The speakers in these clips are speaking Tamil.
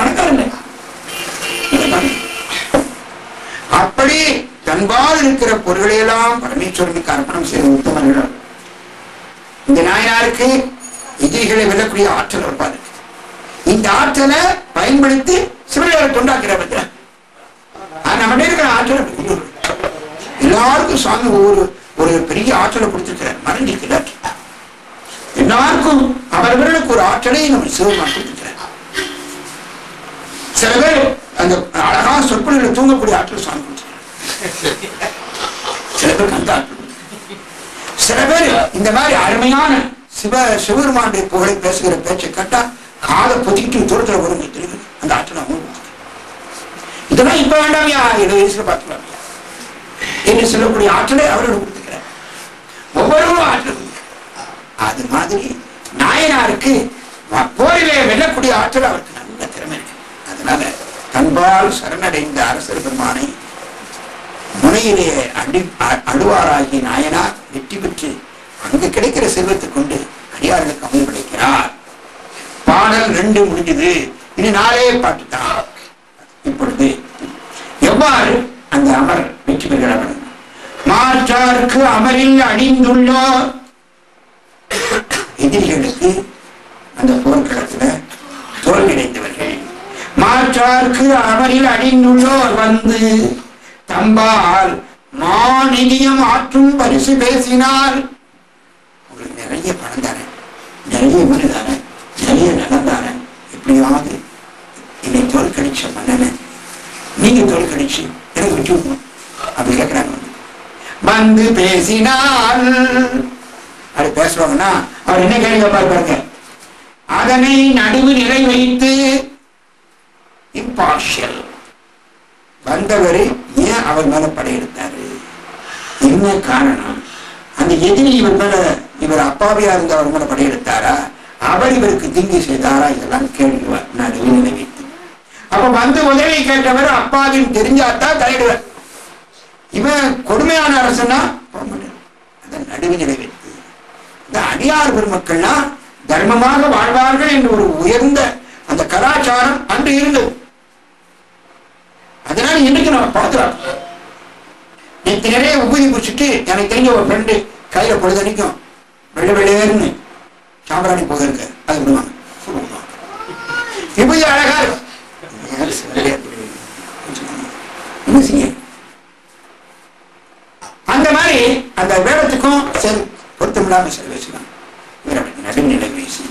பணக்காரன் அப்படி தன்பால் இருக்கிற பொருள்களையெல்லாம் பரமேஸ்வரனுக்கு அர்ப்பணம் செய்த உத்தமர்கள். இந்த நாயனாருக்கு எதிரிகளை வெல்லக்கூடிய ஆற்றல் வருவாரு. இந்த ஆற்றலை பயன்படுத்தி சிவனையாரை தொண்டாக்குற பத்திர நம்ம இருக்கிற ஆற்றல் எல்லாருக்கும் சுவாமி ஒரு பெரிய ஆற்றலை கொடுத்திருக்கிறார். மறைஞ்சிருக்கிறார். எல்லாருக்கும் அவர்களுக்கு ஒரு ஆற்றலை நம்ம சிவபெருமான் கொடுத்திருக்கிறார். சில பேர் அந்த அழகான சொற்பொழிகளை தூங்கக்கூடிய ஆற்றல் சுவாமி கொடுத்திருக்கிறார். சில பேருக்கு அந்த ஆற்றல். சில பேர் இந்த மாதிரி அருமையான சிவபெருமானுடைய புகழை பேசுகிற பேச்சை கேட்டா காலை பொதிக்கிட்டு தூரத்துல வரும் தெரியுது. அந்த ஆற்றல் அவங்க இதெல்லாம் இப்ப வேண்டாமியா 7 வயசுல பார்த்துக்கலாமியா என்று சொல்லக்கூடிய ஆற்றலை அவர்கள் கொடுத்துக்கிறார். ஒவ்வொருவரும் ஆற்றல். அது மாதிரி நாயனாருக்கு போரிலே வெல்லக்கூடிய ஆற்றல் அவருக்கு நல்ல திறமை இருக்கு. அதனால தன்பால் சரணடைந்த அரசர் பெருமானை முனையிலே அழுவாராகிய நாயனார் வெற்றி பெற்று அங்கு கிடைக்கிற செல்வத்தை கொண்டு அடியார்களுக்கு அமல் கிடைக்கிறார். பாடல் 2 முடிஞ்சது. இனி 4 பாட்டு தான். இப்பொழுது எவ்வாறு அந்த அமர் வெற்றி பெறுகிறார்? மாற்றார்க்கு அமரில் அணிந்துள்ளோர் எதிரிகளுக்கு அந்த போர்க்களத்துல தோல்வியடைந்தவர்கள். மாற்றார்க்கு அமரில் அணிந்துள்ளோர் வந்து தம்பால் மாநிதியம் ஆற்றும் பரிசு பேசினால் உங்களுக்கு நிறைய பணம் தரேன், நிறைய வீடு தரேன், நிறைய நிலம் தரேன், எப்படியாவது என்னை தோற்கடிச்ச மன்னனை நீங்க தோற்கடிச்சு எனக்கு விட்டு விடணும் அப்படி கேட்கிறாங்க. வந்து பேசினால் அப்படி பேசுவாங்கன்னா அவர் என்ன கேள்வி பாருங்க. அதனை நடுவு நிலை வைத்து இம்பார்ஷியல் வந்தவர் ஏன் அவர் மேல படையெடுத்தாரு, என்ன காரணம், அந்த எதிரி இவர் மேல இவர் அப்பாவியா இருந்து அவர் மேல படையெடுத்தாரா, அவர் இவருக்கு தீங்கு செய்தாரா, இதெல்லாம் கேள்விவார் நடுவு நிலை வைத்து. அப்ப வந்து உதவி கேட்டவர் அப்பாவின் தெரிஞ்சாத்தான் தலையிடுவார். இவன் கொடுமையான அரசனா அதை நடுவு நிலை வைத்து இந்த அடியார் பெருமக்கள்னா தர்மமாக வாழ்வார்கள் என்று ஒரு உயர்ந்த அந்த கலாச்சாரம் அன்று இருந்தது. அதனால இன்னைக்கு நம்ம பார்க்கிறோம். நேற்று நிறைய உபதி குடிச்சுட்டு எனக்கு தெரிஞ்ச ஒரு ஃப்ரெண்டு கையில பொழுதனைக்கும் வெள்ளை வெள்ளையர்னு சாம்பிராணி போகிருக்கு அது விடுவாங்க. இப்படி அழகா இருக்கும். அந்த மாதிரி அந்த வேடத்துக்கும் சரி பொருத்தமில்லாம சில வச்சுக்கலாம். நடுநிலை வீசி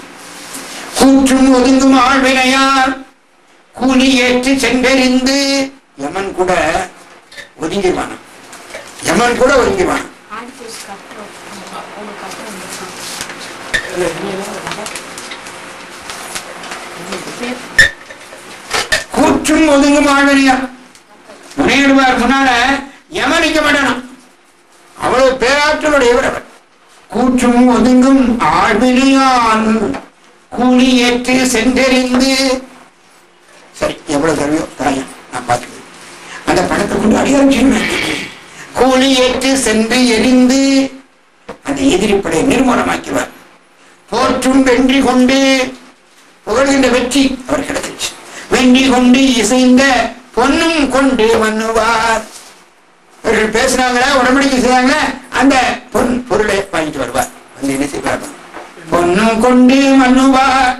கூற்றும் ஒதுங்கும் ஆழ்வினையார் கூலி ஏற்றி சென்றெறிந்து யமன் கூட ஒதுங்கிடுவான. யமன் கூட ஒதுங்கிடுவான. கூற்றும் ஒதுங்கும் ஆழ்வினையார் முனையிடுவார். முன்னால யமனிக்க மாட்டானாம். அவ்வளவு பேராற்றலுடையவர் அவர். கூற்றும் ஒதுங்கும் ஆழ்வினையான் கூலி ஏற்று சென்றெறிந்து சரி எவ்வளவு தருவியோ தாயம் நான் பார்த்துக்கிறேன். அந்த பணத்தை கொண்டு அடியாட்சி கூலி ஏற்று சென்று எரிந்து அந்த எதிரிப்படை நிர்மூலமாக்குவார். போற்றும் வென்றி கொண்டு புகழ்கின்ற வெற்றி அவர் கிடைச்சிருச்சு. வென்றி கொண்டு இசைந்த பொன்னும் கொண்டு மன்னுவார். அவர்கள் பேசுறாங்களா உடம்படிக்கை செய்றாங்களா அந்த பொன் பொருளை வாங்கிட்டு வருவார். வந்து என்ன செய்வார்? பொன்னும் கொண்டு மன்னுவார்.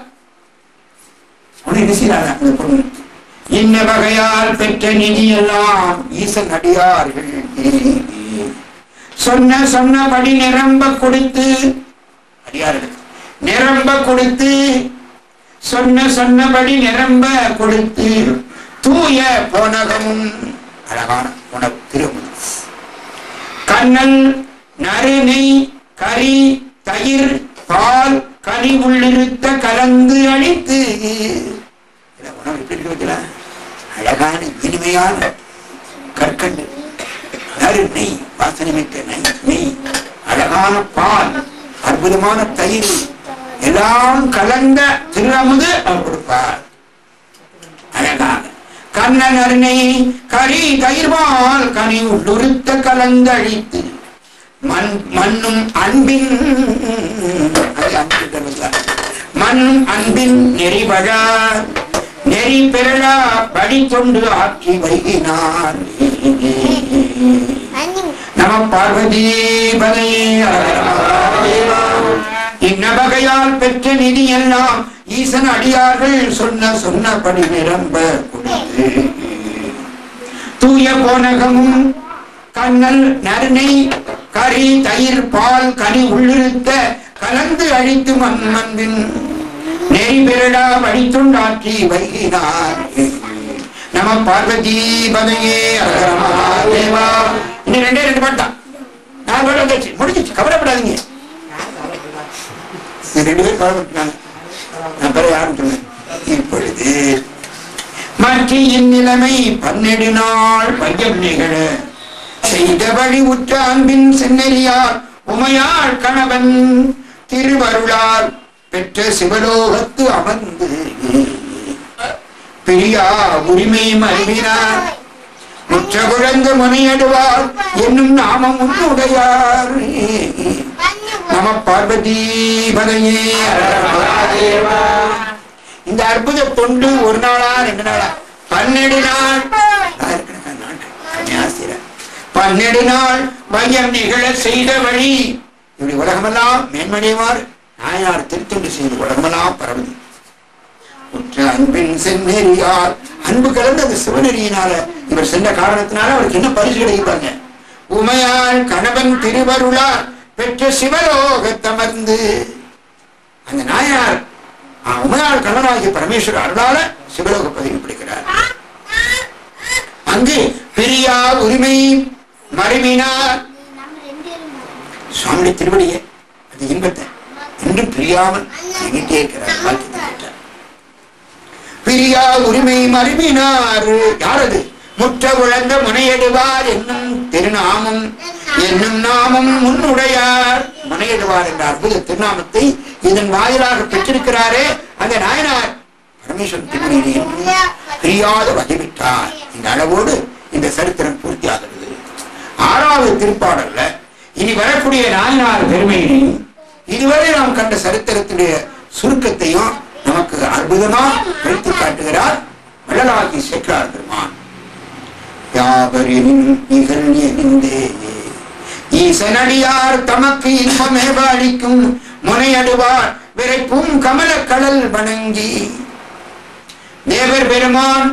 என்ன செய்யறாங்க அந்த பொண்ணு? இன்ன வகையால் பெற்ற நிதி எல்லாம் ஈசன் அடியார்கள் சொன்னபடி நிரம்ப கொடுத்து அடியார்களுக்கு நிரம்ப கொடுத்து சொன்னபடி நிரம்ப கொடுத்து தூய போனகமும் அழகான உணவு திருமணம் கண்ணல் நறு நெய் கறி தயிர் பால் கனி உள்ளிருத்த கலந்து அழித்து உணவு எப்படி இருக்கு? அழகான இனிமையான கற்கண்டு நறு நெய் வாசனை மிக்க நெய் அழகான பால் அற்புதமான தயிர் எல்லாம் கலந்த திருஅமுது அவர் கொடுப்பார். அழகாக கண்ணன் அருணை கறி தயிர்வால் கனி உள்ளுறுத்த கலந்தழித்து மண்ணும் அன்பின் மண்ணும் அன்பின் நெறிவழார் நெறி பெறலா படி தொண்டு ஆக்கி வைகினார். நம பார்வதி பதையே. இன்னவகையால் பெற்ற நிதி எல்லாம் ஈசன் அடியார்கள் சொன்னபடி நிரம்ப கொடுத்து தூய போனகமும் கண்ணல் நறுனை கறி தயிர் பால் கனி உள்ளிருத்த கலந்து அழித்து மண்மன்பின் நெறி பெறடா வழித்துண்டாற்றி வைகினார். நம பார்வதி பதையே. தேவா. இன்னும் 2 பாட்டு தான். 4 பாட்டு வந்துச்சு, முடிஞ்சிச்சு, கவலைப்படாதீங்க. 2 பேர் கவலைப்பட்டாங்க. நான் பிறகு ஆரம்பிச்சேன். இப்பொழுது மற்றியின் நிலைமை 12 நாள் பையம் நிகழ செய்த வழி உற்ற அன்பின் சென்னறியார் உமையாள் கணவன் திருவருளால் பெற்ற சிவலோகத்து அமர்ந்து பிரியா உரிமை மருவினார். முற்ற குழந்த முனையடுவார் என்னும் நாமம் உன்னுடையார். நம பார்வதி பதையே. இந்த அற்புத தொண்டு 1 நாளா 2 நாளா 12 நாள் 12 நாள் மையம் நிகழ செய்த வழி. இப்படி உலகமெல்லாம் மேன்மடைவார் நாயனார் திருத்தொண்டு செய்து உலகமெல்லாம் பரவுது. அன்பின் செந்நெறியார் அன்பு கலந்து அந்த சிவநெறியினால இவர் சென்ற காரணத்தினால அவருக்கு என்ன பரிசு கிடைப்பாங்க. உமையாள் கணவன் திருவருளார் பெற்ற சிவலோகத்தமர்ந்து அந்த நாயனார் உமையாள் கணவனாகிய பரமேஸ்வரர் அருளால சிவலோக பதவி பிடிக்கிறார். அங்கு பிரியா உரிமை மறைவினார். சுவாமி திருவடியை அது இன்பத்தை என்றும் பிரியாமல் எங்கிட்டே இருக்கிறார். பிரியா உரிமை மருவினார். யாரது? முற்ற உழந்த முனையெடுவார் என்னும் திருநாமம் என்னும் நாமம் முன்னுடையார். முனையெடுவார் என்ற அற்புத திருநாமத்தை இதன் வாயிலாக பெற்றிருக்கிறாரே அந்த நாயனார் பரமேஸ்வரன் திருமணியை பிரியாத வகைவிட்டார். இந்த அளவோடு இந்த சரித்திரம் பூர்த்தியாகிறது. 6வது திருப்பாடல்ல இனி வரக்கூடிய நாயனார் பெருமையினையும் இதுவரை நாம் கண்ட சரித்திரத்துடைய சுருக்கத்தையும் நமக்கு அற்புதமா எடுத்து காட்டுகிறார் வள்ளலாகி சேக்கரார் பெருமான். யாவரின் நிகழ்ந்தே ஈசனடியார் தமக்கு இன்பமேவ அளிக்கும் முனையடுவார் விரைப்பும் கமல கடல் வணங்கி தேவர் பெருமான்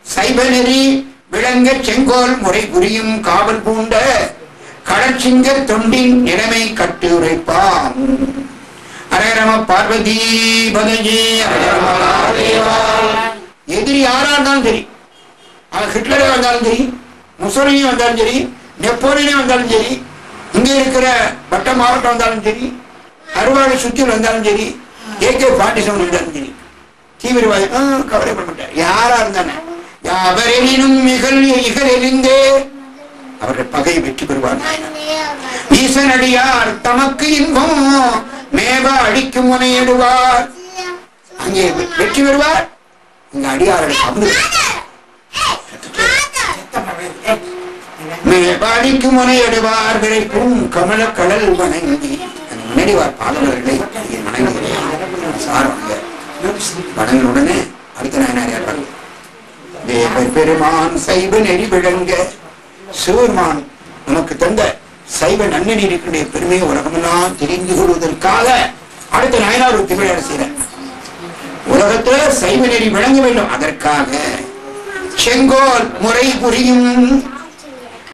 சைவ நெறி விளங்க செங்கோல் முறை புரியும் காவல் பூண்ட கடற்சிங்க தொண்டின் நிலைமை கட்டு உரைப்பான். அரகரம பார்வதி பதையே. எதிரி யாரா இருந்தாலும் சரி, அவன் ஹிட்லரே வந்தாலும் சரி, முசோலினியும் வந்தாலும் சரி, நெப்போலியனே வந்தாலும் சரி, இங்க இருக்கிற வட்ட மாவட்டம் வந்தாலும் சரி, அறுவாடு சுற்றில் வந்தாலும் சரி, AK-47 வந்தாலும் சரி, தீவிரவாதி கவலைப்பட மாட்டார். யாரா இருந்தானே அவரெனினும் இகழ் எறிந்தே அவர்கள் பகை வெற்றி பெறுவார். ஈசனடியார் தமக்கு இன்பம் மேவ அடிக்கும் முனையிடுவார். அங்கே வெற்றி பெறுவார். இங்க அடியார்கள் மேபாடிக்கும் முனையிடுவார் விரைக்கும் கமல கடல் வணங்கி அந்த முனைவார் பாடல்களை வணங்குகிறார். வணங்குடனே அடுத்த நாயனார் தேவர் பெருமான் சைவ நெறி விளங்க சிவபெருமான் நமக்கு தந்த சைவ நன்னெறிகளுடைய பெருமையை உலகமெல்லாம் தெரிந்து கொள்வதற்காக அடுத்த நாயனார் ஒரு திமிழ செய்யற உலகத்துல சைவ நெறி விளங்க வேண்டும். அதற்காக செங்கோல் முறை புரியும்